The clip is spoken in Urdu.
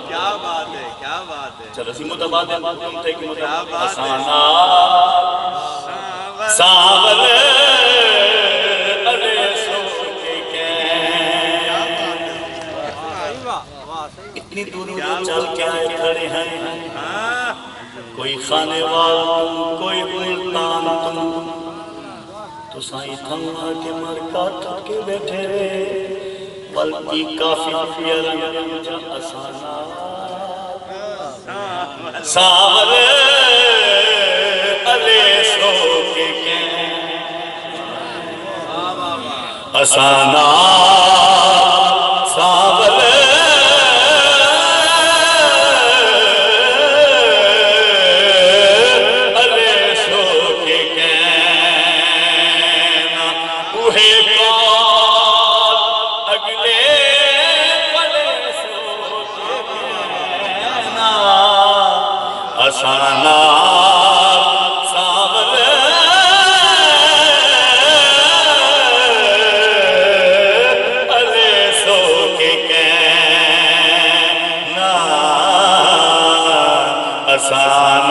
کیا بات ہے، کیا بات ہے. چلو سی متبادل تم تھے کہ متبادل آسانا ساول علیہ سو کے کہیں. اتنی دور چل کے آئے کھڑے ہیں، کوئی خانے وال کوئی ملتان تم، تو سائیں تھما کے مرکا ٹھٹ کے بیٹھے رہے، بلکی کافی پیرا جا آسانا ساول علیہ سو کے کہیں. آسانا ساول علیہ سو کے کہیں. اوہے کال اگلے پلے سو کے کہیں. آسانا ساول علیہ سو کے کہیں. آسانا